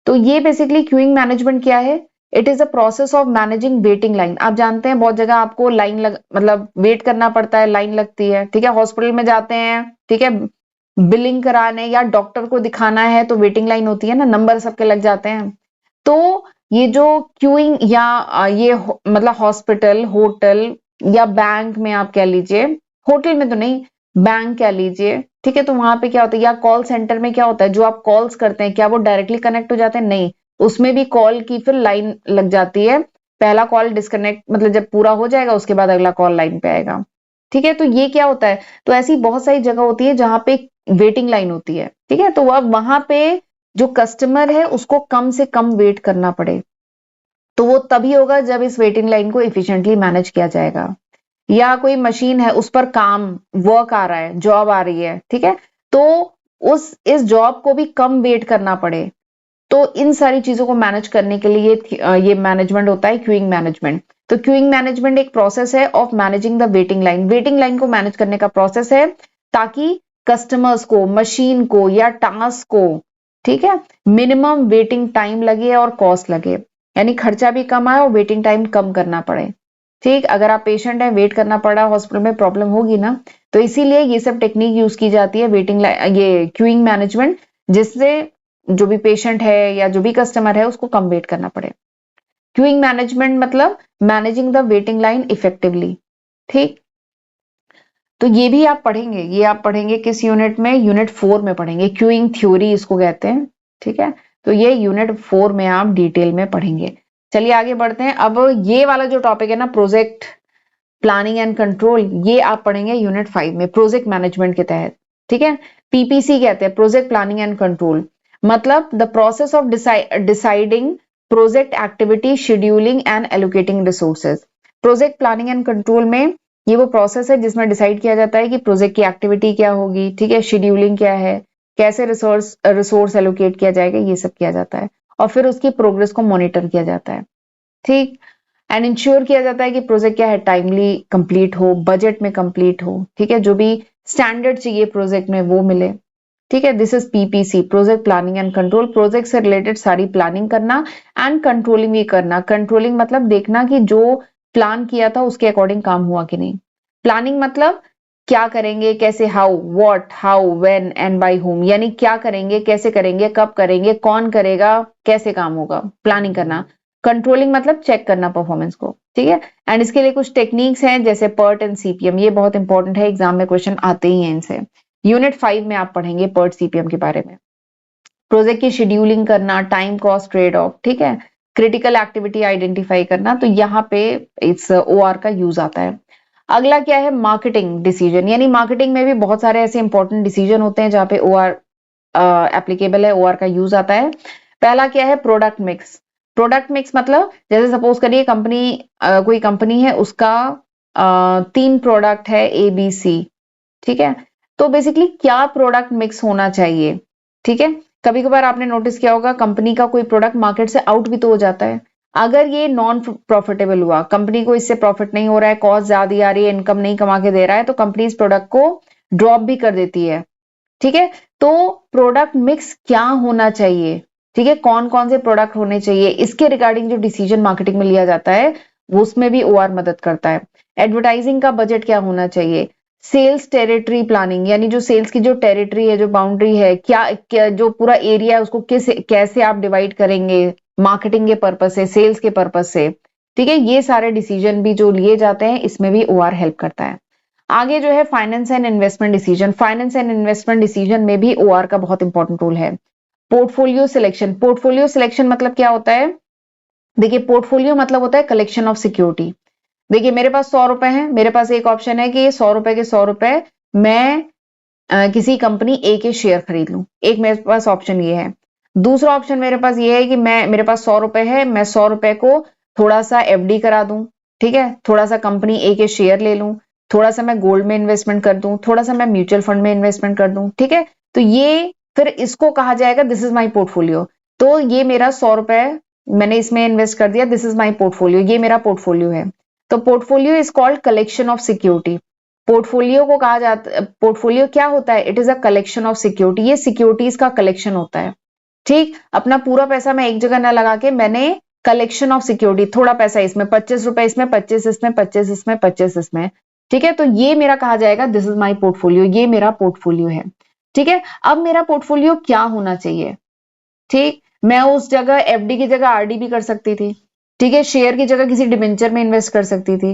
A: तो ये बेसिकली क्यूइंग मैनेजमेंट क्या है, it is a process of managing waiting line. आप जानते हैं बहुत जगह आपको लाइन मतलब वेट करना पड़ता है, लाइन लगती है, ठीक है। हॉस्पिटल में जाते हैं, ठीक है, बिलिंग कराने या डॉक्टर को दिखाना है, तो वेटिंग लाइन होती है ना, नंबर सबके लग जाते हैं। तो ये जो क्यूइंग या मतलब हॉस्पिटल, होटल या बैंक में आप कह लीजिए, होटल में तो नहीं, बैंक कह लीजिए, ठीक है। तो वहां पे क्या होता है, या कॉल सेंटर में क्या होता है, जो आप कॉल्स करते हैं क्या वो डायरेक्टली कनेक्ट हो जाते हैं, नहीं, उसमें भी कॉल की फिर लाइन लग जाती है। पहला कॉल डिस्कनेक्ट, मतलब जब पूरा हो जाएगा उसके बाद अगला कॉल लाइन पे आएगा, ठीक है। तो ये क्या होता है, तो ऐसी बहुत सारी जगह होती है जहां पे वेटिंग लाइन होती है, ठीक है। तो अब वहां पे जो कस्टमर है उसको कम से कम वेट करना पड़े, तो वो तभी होगा जब इस वेटिंग लाइन को इफिशिएंटली मैनेज किया जाएगा। या कोई मशीन है, उस पर काम, वर्क आ रहा है, जॉब आ रही है, ठीक है, तो उस इस जॉब को भी कम वेट करना पड़े। तो इन सारी चीजों को मैनेज करने के लिए ये मैनेजमेंट होता है, क्यूइंग मैनेजमेंट। तो क्यूइंग मैनेजमेंट एक प्रोसेस है of managing the waiting line, waiting line को मैनेज करने का प्रोसेस है, ताकि कस्टमर्स को, मशीन को या टास्क को, ठीक है, मिनिमम वेटिंग टाइम लगे और कॉस्ट लगे, यानी खर्चा भी कम आए और वेटिंग टाइम कम करना पड़े, ठीक। अगर आप पेशेंट हैं, वेट करना पड़ा, हॉस्पिटल में प्रॉब्लम होगी ना, तो इसीलिए ये सब टेक्निक यूज की जाती है, वेटिंग लाइन, ये क्यूइंग मैनेजमेंट, जिससे जो भी पेशेंट है या जो भी कस्टमर है उसको कम वेट करना पड़े। क्यूइंग मैनेजमेंट मतलब managing the waiting line effectively, ठीक। तो ये भी आप पढ़ेंगे, ये आप पढ़ेंगे किस यूनिट में, यूनिट 4 में पढ़ेंगे, क्यूइंग थ्योरी इसको कहते हैं, ठीक है। तो ये यूनिट 4 में आप डिटेल में पढ़ेंगे। चलिए आगे बढ़ते हैं। अब ये वाला जो टॉपिक है ना, प्रोजेक्ट प्लानिंग एंड कंट्रोल, ये आप पढ़ेंगे यूनिट 5 में प्रोजेक्ट मैनेजमेंट के तहत। ठीक है, पीपीसी कहते हैं प्रोजेक्ट प्लानिंग एंड कंट्रोल, मतलब the process of deciding project activity, scheduling and allocating resources. Project planning and control में ये वो प्रोसेस है जिसमें डिसाइड किया जाता है कि प्रोजेक्ट की एक्टिविटी क्या होगी, ठीक है, शेड्यूलिंग क्या है, कैसे रिसोर्स एलोकेट किया जाएगा, ये सब किया जाता है, और फिर उसकी प्रोग्रेस को मॉनिटर किया जाता है। ठीक, एंड इंश्योर किया जाता है कि प्रोजेक्ट क्या है, टाइमली कंप्लीट हो, बजट में कंप्लीट हो, ठीक है, जो भी स्टैंडर्ड चाहिए प्रोजेक्ट में वो मिले। ठीक है, this is PPC, project planning and control. Project से रिलेटेड सारी प्लानिंग करना एंड कंट्रोलिंग भी करना। कंट्रोलिंग मतलब देखना कि जो प्लान किया था उसके अकॉर्डिंग काम हुआ कि नहीं। प्लानिंग मतलब क्या करेंगे, कैसे, how, what, how, when and by whom, यानी क्या करेंगे, कैसे करेंगे, कब करेंगे, कौन करेगा, कैसे काम होगा, प्लानिंग करना। कंट्रोलिंग मतलब चेक करना परफॉर्मेंस को। ठीक है, एंड इसके लिए कुछ टेक्निक्स हैं जैसे पर्ट एंड सीपीएम, ये बहुत इंपॉर्टेंट है, एग्जाम में क्वेश्चन आते ही हैं इनसे। यूनिट 5 में आप पढ़ेंगे पर्ट सीपीएम के बारे में। प्रोजेक्ट की शेड्यूलिंग करना, टाइम कॉस्ट ट्रेड ऑफ, ठीक है, क्रिटिकल एक्टिविटी आइडेंटिफाई करना, तो यहाँ पे इस ओआर का यूज आता है। अगला क्या है, मार्केटिंग डिसीजन, यानी मार्केटिंग में भी बहुत सारे ऐसे इंपॉर्टेंट डिसीजन होते हैं जहां पे ओआर एप्लीकेबल है, ओआर का यूज आता है। पहला क्या है, प्रोडक्ट मिक्स। प्रोडक्ट मिक्स मतलब जैसे सपोज करिए कंपनी, कोई कंपनी है, उसका 3 प्रोडक्ट है ए बी सी, ठीक है, तो बेसिकली क्या प्रोडक्ट मिक्स होना चाहिए। ठीक है, कभी कभार आपने नोटिस किया होगा कंपनी का कोई प्रोडक्ट मार्केट से आउट भी तो हो जाता है। अगर ये नॉन प्रॉफिटेबल हुआ, कंपनी को इससे प्रॉफिट नहीं हो रहा है, कॉस्ट ज्यादा आ रही है, इनकम नहीं कमा के दे रहा है, तो कंपनी इस प्रोडक्ट को ड्रॉप भी कर देती है। ठीक है, तो प्रोडक्ट मिक्स क्या होना चाहिए, ठीक है, कौन कौन से प्रोडक्ट होने चाहिए, इसके रिगार्डिंग जो डिसीजन मार्केटिंग में लिया जाता है वो उसमें भी ओआर मदद करता है। एडवर्टाइजिंग का बजट क्या होना चाहिए, सेल्स टेरिटरी प्लानिंग, यानी जो सेल्स की जो टेरिटरी है, जो बाउंड्री है, क्या जो पूरा एरिया है उसको कैसे आप डिवाइड करेंगे मार्केटिंग के पर्पज से, सेल्स के पर्पज से। ठीक है, ये सारे डिसीजन भी जो लिए जाते हैं इसमें भी ओआर हेल्प करता है। आगे जो है finance and investment decision. Finance and investment decision में भी ओआर का बहुत इंपॉर्टेंट रोल है। Portfolio selection. पोर्टफोलियो सिलेक्शन मतलब क्या होता है, देखिए पोर्टफोलियो मतलब होता है कलेक्शन ऑफ सिक्योरिटी। देखिए मेरे पास 100 रुपए हैं, मेरे पास एक ऑप्शन है कि 100 रुपए के 100 रुपए मैं किसी कंपनी ए के शेयर खरीद लूं, एक मेरे पास ऑप्शन ये है। दूसरा ऑप्शन मेरे पास ये है कि मेरे पास 100 रुपए है, मैं 100 रुपए को थोड़ा सा एफडी करा दूं, ठीक है, थोड़ा सा कंपनी ए के शेयर ले लूं, थोड़ा सा मैं गोल्ड में इन्वेस्टमेंट कर दूं, थोड़ा सा मैं म्यूचुअल फंड में इन्वेस्टमेंट कर दूं। ठीक है, तो ये फिर इसको कहा जाएगा दिस इज माई पोर्टफोलियो। तो ये मेरा 100 रुपए मैंने इसमें इन्वेस्ट कर दिया, दिस इज माई पोर्टफोलियो, ये मेरा पोर्टफोलियो है। तो portfolio is called collection of security. Portfolio को कहा जाता है, पोर्टफोलियो क्या होता है, it is a collection of security, ये सिक्योरिटीज का कलेक्शन होता है। ठीक, अपना पूरा पैसा मैं एक जगह ना लगा के मैंने कलेक्शन ऑफ सिक्योरिटी, थोड़ा पैसा इसमें, 25 रुपए इसमें, 25 इसमें, 25 इसमें, 25 इसमें, ठीक है, तो ये मेरा कहा जाएगा दिस इज माई पोर्टफोलियो, ये मेरा पोर्टफोलियो है। ठीक है, अब मेरा पोर्टफोलियो क्या होना चाहिए, ठीक, मैं उस जगह एफडी की जगह आरडी भी कर सकती थी, ठीक है, शेयर की जगह किसी डिबेंचर में इन्वेस्ट कर सकती थी,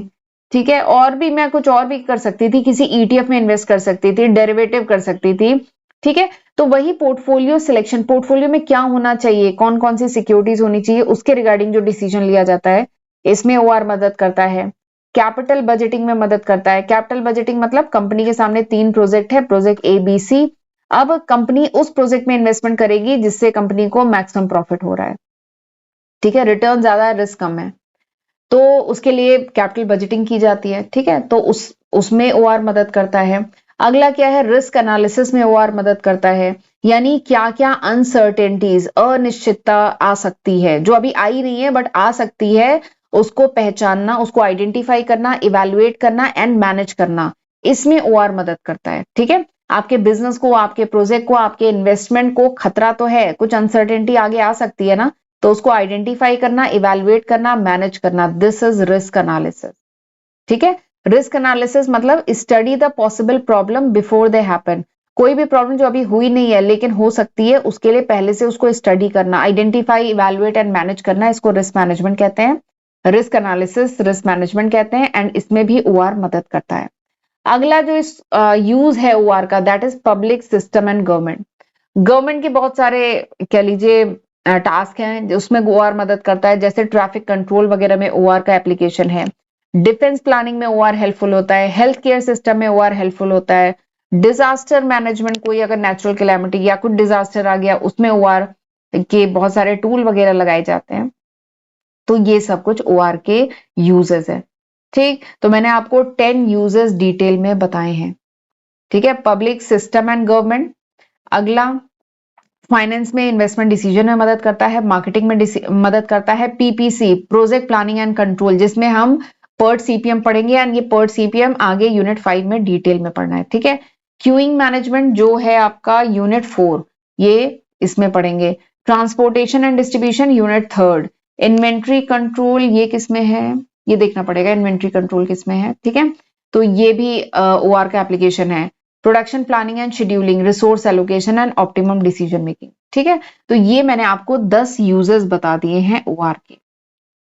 A: ठीक है, और भी मैं कुछ और भी कर सकती थी, किसी ईटीएफ में इन्वेस्ट कर सकती थी, डेरिवेटिव कर सकती थी। ठीक है, तो वही पोर्टफोलियो सिलेक्शन, पोर्टफोलियो में क्या होना चाहिए, कौन कौन सी सिक्योरिटीज होनी चाहिए, उसके रिगार्डिंग जो डिसीजन लिया जाता है इसमें ओआर मदद करता है। कैपिटल बजटिंग में मदद करता है। कैपिटल बजटिंग मतलब कंपनी के सामने 3 प्रोजेक्ट है, प्रोजेक्ट ए बी सी, अब कंपनी उस प्रोजेक्ट में इन्वेस्टमेंट करेगी जिससे कंपनी को मैक्सिमम प्रॉफिट हो रहा है, ठीक है, रिटर्न ज्यादा है, रिस्क कम है, तो उसके लिए कैपिटल बजटिंग की जाती है। ठीक है, तो उसमें ओआर मदद करता है। अगला क्या है, रिस्क एनालिसिस में ओआर मदद करता है, यानी क्या क्या अनसर्टेनिटीज, अनिश्चितता आ सकती है, जो अभी आई नहीं है बट आ सकती है, उसको पहचानना, उसको आइडेंटिफाई करना, इवेलुएट करना एंड मैनेज करना, इसमें ओआर मदद करता है। ठीक है, आपके बिजनेस को, आपके प्रोजेक्ट को, आपके इन्वेस्टमेंट को खतरा तो है, कुछ अनसर्टेनिटी आगे आ सकती है ना, तो उसको आइडेंटिफाई करना, इवेलुएट करना, मैनेज करना, दिस इज रिस्क एनालिसिस। ठीक है, रिस्क एनालिसिस मतलब study the possible problem before they happen, कोई भी प्रॉब्लम जो अभी हुई नहीं है लेकिन हो सकती है, उसके लिए पहले से उसको स्टडी करना, आइडेंटिफाई, इवेलुएट एंड मैनेज करना, इसको रिस्क मैनेजमेंट कहते हैं, रिस्क एनालिसिस रिस्क मैनेजमेंट कहते हैं, एंड इसमें भी ओआर मदद करता है। अगला जो इस यूज है ओआर का, that is public system and government. Government के बहुत सारे कह लीजिए टास्क हैं, उसमें ओआर मदद करता है, जैसे ट्रैफिक कंट्रोल वगैरह में ओआर का एप्लीकेशन है, डिफेंस प्लानिंग में ओआर हेल्पफुल होता है, हेल्थ केयर सिस्टम में ओआर हेल्पफुल होता है, डिजास्टर मैनेजमेंट, कोई अगर नेचुरल कैलेमिटी या कुछ डिजास्टर आ गया उसमें ओआर के बहुत सारे टूल वगैरह लगाए जाते हैं। तो ये सब कुछ ओआर के यूजेस है। ठीक, तो मैंने आपको 10 यूजेस डिटेल में बताए हैं। ठीक है, पब्लिक सिस्टम एंड गवर्नमेंट। अगला, फाइनेंस में इन्वेस्टमेंट डिसीजन में मदद करता है, मार्केटिंग में मदद करता है, PPC project planning and control, जिसमें हम पर्ट सीपीएम पढ़ेंगे एंड ये पर्ट सीपीएम आगे यूनिट 5 में डिटेल में पढ़ना है। ठीक है, क्यूइंग मैनेजमेंट जो है आपका यूनिट 4, ये इसमें पढ़ेंगे। Transportation and distribution unit 3, inventory control ये किसमें है, ये देखना पड़ेगा इन्वेंट्री कंट्रोल किसमें है। ठीक है, तो ये भी ओआर का एप्लीकेशन है। Production planning and scheduling, resource allocation and optimum decision making. ठीक है, तो ये मैंने आपको 10 यूजेस बता दिए हैं ओआर के।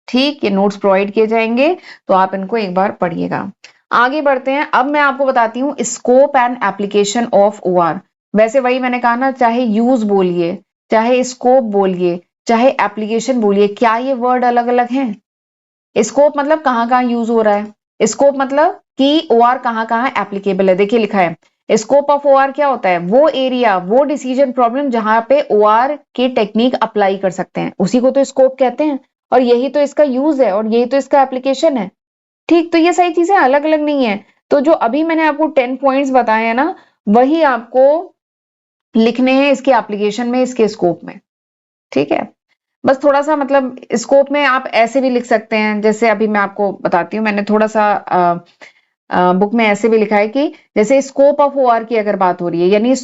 A: ठीक, ये नोट्स प्रोवाइड किए जाएंगे, तो आप इनको एक बार पढ़िएगा। आगे बढ़ते हैं, अब मैं आपको बताती हूँ scope and application of OR. वैसे वही मैंने कहा ना, चाहे यूज बोलिए, चाहे स्कोप बोलिए, चाहे एप्लीकेशन बोलिए, क्या ये वर्ड अलग अलग हैं? स्कोप मतलब कहाँ कहाँ यूज हो रहा है, स्कोप मतलब कि ओआर कहाँ कहाँ एप्लीकेबल है। देखिए लिखा है, स्कोप ऑफ ओआर क्या होता है, वो एरिया, वो डिसीजन प्रॉब्लम जहां पे ओआर के टेक्निक अप्लाई कर सकते हैं, उसी को तो स्कोप कहते हैं, और यही तो इसका यूज है और यही तो इसका एप्लीकेशन है। ठीक, तो ये सारी चीजें अलग अलग नहीं है। तो जो अभी मैंने आपको 10 पॉइंट्स बताए हैं ना, वही आपको लिखने हैं इसके एप्लीकेशन में, इसके स्कोप में। ठीक है, बस थोड़ा सा मतलब स्कोप में आप ऐसे भी लिख सकते हैं, जैसे अभी मैं आपको बताती हूँ, मैंने थोड़ा सा बुक में ऐसे भी लिखा है कि जैसे स्कोप ऑफ ओआर की अगर बात हो रही है, यानी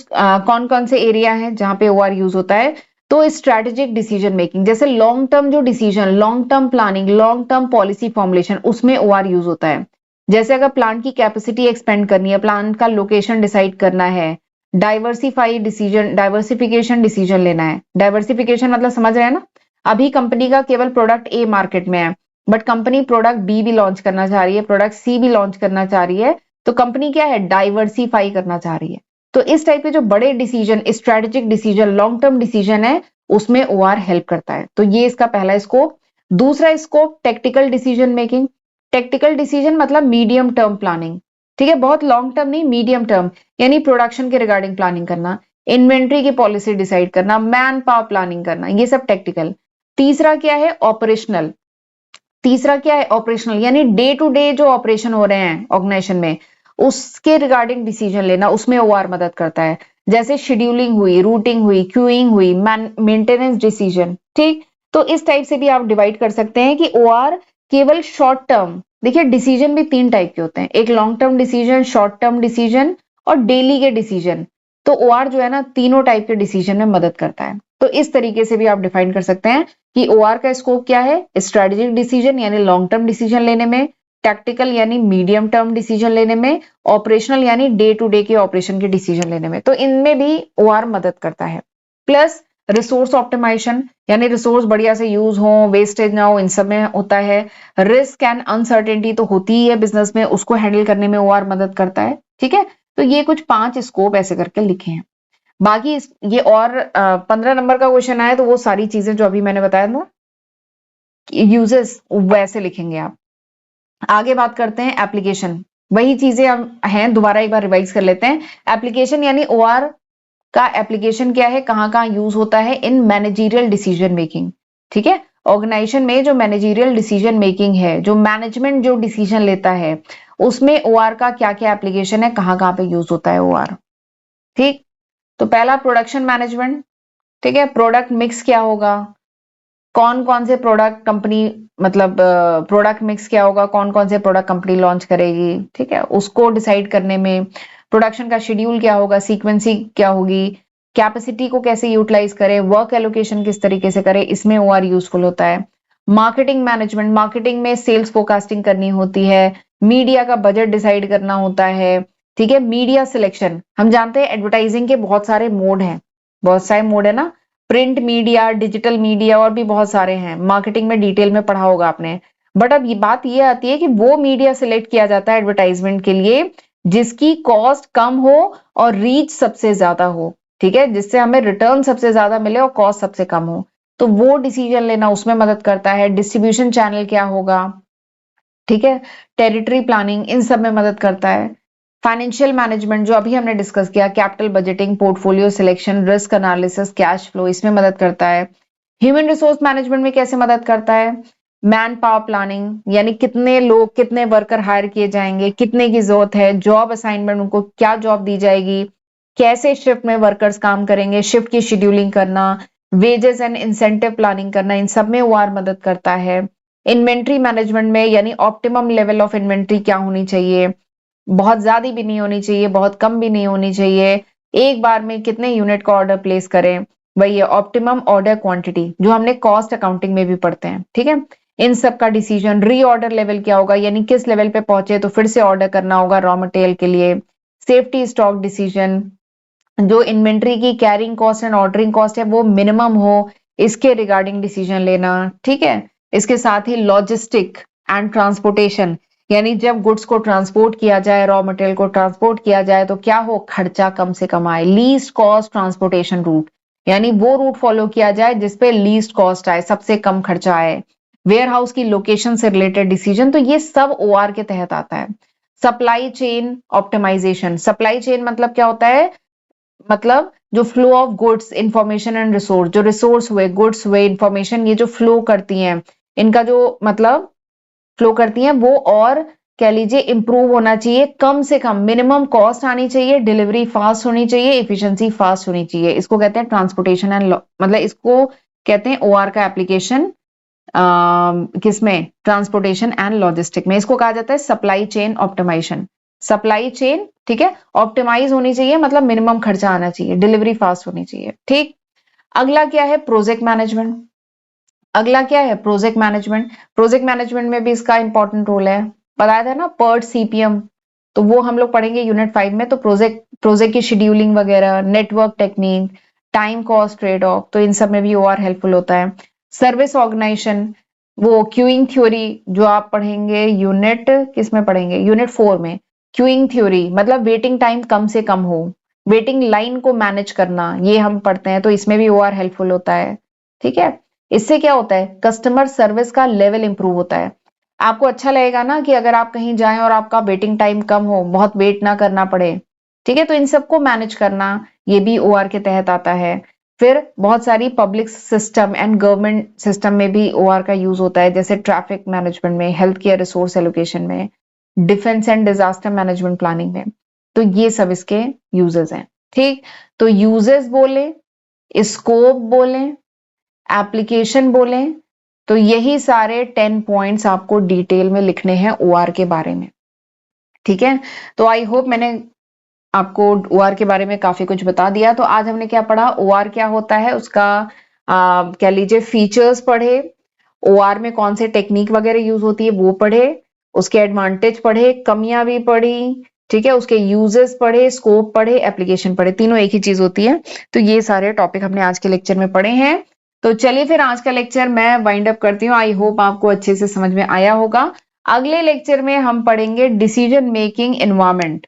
A: कौन कौन से एरिया है जहां पे ओआर यूज होता है, तो स्ट्रेटेजिक डिसीजन मेकिंग, जैसे लॉन्ग टर्म जो decision, long term planning, long term policy formulation, उसमें ओआर यूज होता है। जैसे अगर प्लांट की कैपेसिटी एक्सपेंड करनी है, प्लांट का लोकेशन डिसाइड करना है, डाइवर्सिफाई डिसीजन, डाइवर्सिफिकेशन डिसीजन लेना है। डाइवर्सिफिकेशन मतलब समझ रहे हैं ना, अभी कंपनी का केवल प्रोडक्ट ए मार्केट में है, बट कंपनी प्रोडक्ट बी भी लॉन्च करना चाह रही है, प्रोडक्ट सी भी लॉन्च करना चाह रही है, तो कंपनी क्या है, डाइवर्सिफाई करना चाह रही है। तो इस टाइप के जो बड़े decision, strategic decision, long term decision है, उसमें ओआर हेल्प करता है। तो ये इसका पहला स्कोप। दूसरा scope tactical decision making. Tactical decision मतलब मीडियम टर्म प्लानिंग। ठीक है, बहुत लॉन्ग टर्म नहीं, मीडियम टर्म, यानी प्रोडक्शन के रिगार्डिंग प्लानिंग करना, इन्वेंट्री की पॉलिसी डिसाइड करना, मैन पावर प्लानिंग करना, ये सब टेक्टिकल। तीसरा क्या है, ऑपरेशनल। तीसरा क्या है, ऑपरेशनल, यानी डे टू डे जो ऑपरेशन हो रहे हैं ऑर्गेनाइजेशन में, उसके रिगार्डिंग डिसीजन लेना, उसमें ओआर मदद करता है। जैसे शेड्यूलिंग हुई, रूटिंग हुई, क्यूइंग हुई, मेंटेनेंस डिसीजन। ठीक, तो इस टाइप से भी आप डिवाइड कर सकते हैं कि ओआर केवल शॉर्ट टर्म, देखिए डिसीजन भी 3 टाइप के होते हैं, एक long term decision, short term decision और डेली के डिसीजन। तो ओआर जो है ना, तीनों टाइप के डिसीजन में मदद करता है। तो इस तरीके से भी आप डिफाइन कर सकते हैं कि ओआर का स्कोप क्या है, स्ट्रेटेजिक डिसीजन यानी लॉन्ग टर्म डिसीजन लेने में, टैक्टिकल यानी मीडियम टर्म डिसीजन लेने में, ऑपरेशनल यानी डे टू डे के ऑपरेशन के डिसीजन लेने में। तो इनमें भी ओआर मदद करता है। प्लस रिसोर्स ऑप्टिमाइजेशन, यानी रिसोर्स बढ़िया से यूज हो, वेस्टेज ना हो, इन सब में होता है। रिस्क एंड अनसर्टेनिटी तो होती ही है बिजनेस में, उसको हैंडल करने में ओआर मदद करता है। ठीक है, तो ये कुछ 5 स्कोप ऐसे करके लिखे हैं। बाकी ये और 15 नंबर का क्वेश्चन आया तो वो सारी चीजें जो अभी मैंने बताया ना यूजेस, वैसे लिखेंगे आप। आगे बात करते हैं एप्लीकेशन, वही चीजें हम हैं, दोबारा एक बार रिवाइज कर लेते हैं। एप्लीकेशन यानी ओआर का एप्लीकेशन क्या है, कहाँ कहाँ यूज होता है, इन मैनेजरियल डिसीजन मेकिंग। ठीक है, ऑर्गेनाइजेशन में जो मैनेजरियल डिसीजन मेकिंग है, जो मैनेजमेंट जो डिसीजन लेता है, उसमें ओआर का क्या क्या एप्लीकेशन है, कहाँ कहाँ पे यूज होता है ओआर। ठीक, तो पहला प्रोडक्शन मैनेजमेंट। ठीक है, प्रोडक्ट मिक्स क्या होगा, कौन कौन से प्रोडक्ट कंपनी, मतलब प्रोडक्ट मिक्स क्या होगा, कौन कौन से प्रोडक्ट कंपनी लॉन्च करेगी। ठीक है, उसको डिसाइड करने में प्रोडक्शन का शेड्यूल क्या होगा, सीक्वेंसिंग क्या होगी, कैपेसिटी को कैसे यूटिलाइज करे, वर्क एलोकेशन किस तरीके से करे, इसमें ओआर यूजफुल होता है। मार्केटिंग मैनेजमेंट, मार्केटिंग में सेल्स फोरकास्टिंग करनी होती है, मीडिया का बजट डिसाइड करना होता है। ठीक है, मीडिया सिलेक्शन, हम जानते हैं एडवर्टाइजिंग के बहुत सारे मोड हैं, बहुत सारे मोड है ना, प्रिंट मीडिया, डिजिटल मीडिया और भी बहुत सारे हैं, मार्केटिंग में डिटेल में पढ़ा होगा आपने। बट अब ये बात ये आती है कि वो मीडिया सिलेक्ट किया जाता है एडवर्टाइजमेंट के लिए जिसकी कॉस्ट कम हो और रीच सबसे ज्यादा हो। ठीक है, जिससे हमें रिटर्न सबसे ज्यादा मिले और कॉस्ट सबसे कम हो, तो वो डिसीजन लेना उसमें मदद करता है। डिस्ट्रीब्यूशन चैनल क्या होगा, ठीक है, टेरिटरी प्लानिंग, इन सब में मदद करता है। फाइनेंशियल मैनेजमेंट जो अभी हमने डिस्कस किया, capital budgeting, portfolio selection, risk analysis, cash flow, इसमें मदद करता है। ह्यूमन रिसोर्स मैनेजमेंट में कैसे मदद करता है? मैन पावर प्लानिंग, यानी कितने लोग, कितने वर्कर हायर किए जाएंगे, कितने की जरूरत है, जॉब असाइनमेंट, उनको क्या जॉब दी जाएगी, कैसे शिफ्ट में वर्कर्स काम करेंगे, शिफ्ट की शेड्यूलिंग करना, वेजेस एंड इंसेंटिव प्लानिंग करना, इन सब में ओआर मदद करता है। इन्वेंट्री मैनेजमेंट में, यानी ऑप्टिमम लेवल ऑफ इन्वेंट्री क्या होनी चाहिए, बहुत ज्यादा भी नहीं होनी चाहिए, बहुत कम भी नहीं होनी चाहिए, एक बार में कितने यूनिट का ऑर्डर प्लेस करें, वही है ऑप्टिमम ऑर्डर क्वांटिटी, जो हमने कॉस्ट अकाउंटिंग में भी पढ़ते हैं। ठीक है, इन सब का डिसीजन। रीऑर्डर लेवल क्या होगा, यानी किस लेवल पे पहुंचे तो फिर से ऑर्डर करना होगा रॉ मटेरियल के लिए। सेफ्टी स्टॉक डिसीजन, जो इन्वेंट्री की carrying cost and ordering cost है वो मिनिमम हो, इसके रिगार्डिंग डिसीजन लेना। ठीक है, इसके साथ ही लॉजिस्टिक एंड ट्रांसपोर्टेशन, यानी जब गुड्स को ट्रांसपोर्ट किया जाए, रॉ मटेरियल को ट्रांसपोर्ट किया जाए तो क्या हो, खर्चा कम से कम आए। लीस्ट कॉस्ट ट्रांसपोर्टेशन रूट, यानी वो रूट फॉलो किया जाए जिसपे लीस्ट कॉस्ट आए, सबसे कम खर्चा आए। वेयर हाउस की लोकेशन से रिलेटेड डिसीजन, तो ये सब ओआर के तहत आता है। Supply chain optimisation, supply chain मतलब क्या होता है, मतलब जो flow of goods, information and resource, जो रिसोर्स हुए, गुड्स हुए, इंफॉर्मेशन, ये जो फ्लो करती हैं, इनका जो मतलब फ्लो करती हैं वो, और कह लीजिए इंप्रूव होना चाहिए, कम से कम मिनिमम कॉस्ट आनी चाहिए, डिलीवरी फास्ट होनी चाहिए, एफिशिएंसी फास्ट होनी चाहिए। इसको कहते हैं ट्रांसपोर्टेशन एंड, मतलब इसको कहते हैं ओआर का एप्लीकेशन किसमें, ट्रांसपोर्टेशन एंड लॉजिस्टिक में। इसको कहा जाता है supply chain optimisation. Supply chain, ठीक है, ऑप्टिमाइज होनी चाहिए, मतलब मिनिमम खर्चा आना चाहिए, डिलीवरी फास्ट होनी चाहिए। ठीक, अगला क्या है, प्रोजेक्ट मैनेजमेंट। अगला क्या है, प्रोजेक्ट मैनेजमेंट। प्रोजेक्ट मैनेजमेंट में भी इसका इंपॉर्टेंट रोल है, बताया था ना, पर्ट सीपीएम, तो वो हम लोग पढ़ेंगे यूनिट 5 में। तो प्रोजेक्ट की शेड्यूलिंग वगैरह, network technique, time cost trade off, तो इन सब में भी ओआर हेल्पफुल होता है। सर्विस ऑर्गेनाइजेशन, वो क्यूइंग थ्योरी जो आप पढ़ेंगे यूनिट, किस में पढ़ेंगे, यूनिट 4 में। क्यूइंग थ्योरी मतलब वेटिंग टाइम कम से कम हो, वेटिंग लाइन को मैनेज करना, ये हम पढ़ते हैं, तो इसमें भी ओआर हेल्पफुल होता है। ठीक है, इससे क्या होता है, कस्टमर सर्विस का लेवल इंप्रूव होता है। आपको अच्छा लगेगा ना कि अगर आप कहीं जाएं और आपका वेटिंग टाइम कम हो, बहुत वेट ना करना पड़े। ठीक है, तो इन सबको मैनेज करना, ये भी ओआर के तहत आता है। फिर बहुत सारी public system and government system में भी ओआर का यूज होता है, जैसे ट्रैफिक मैनेजमेंट में, हेल्थ केयर रिसोर्स एलोकेशन में, defence and disaster management planning में। तो ये सब इसके यूजेस हैं। ठीक, तो यूजेस बोले, स्कोप बोले, एप्लीकेशन बोलें, तो यही सारे 10 पॉइंट्स आपको डिटेल में लिखने हैं ओआर के बारे में। ठीक है, तो आई होप मैंने आपको ओआर के बारे में काफी कुछ बता दिया। तो आज हमने क्या पढ़ा, ओआर क्या होता है, उसका कह लीजिए फीचर्स पढ़े, ओआर में कौन से टेक्निक वगैरह यूज होती है वो पढ़े, उसके एडवांटेज पढ़े, कमियां भी पढ़ी, ठीक है, उसके यूजेस पढ़े, स्कोप पढ़े, एप्लीकेशन पढ़े, तीनों एक ही चीज होती है। तो ये सारे टॉपिक हमने आज के लेक्चर में पढ़े हैं। तो चलिए फिर आज का लेक्चर मैं वाइंड अप करती हूँ। आई होप आपको अच्छे से समझ में आया होगा। अगले लेक्चर में हम पढ़ेंगे डिसीजन मेकिंग एनवायरमेंट,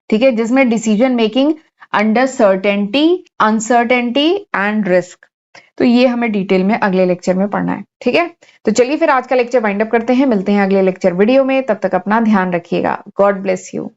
A: ठीक है, जिसमें decision making under certainty, uncertainty and risk, तो ये हमें डिटेल में अगले लेक्चर में पढ़ना है। ठीक है, तो चलिए फिर आज का लेक्चर वाइंड अप करते हैं, मिलते हैं अगले लेक्चर वीडियो में, तब तक अपना ध्यान रखिएगा। God bless you.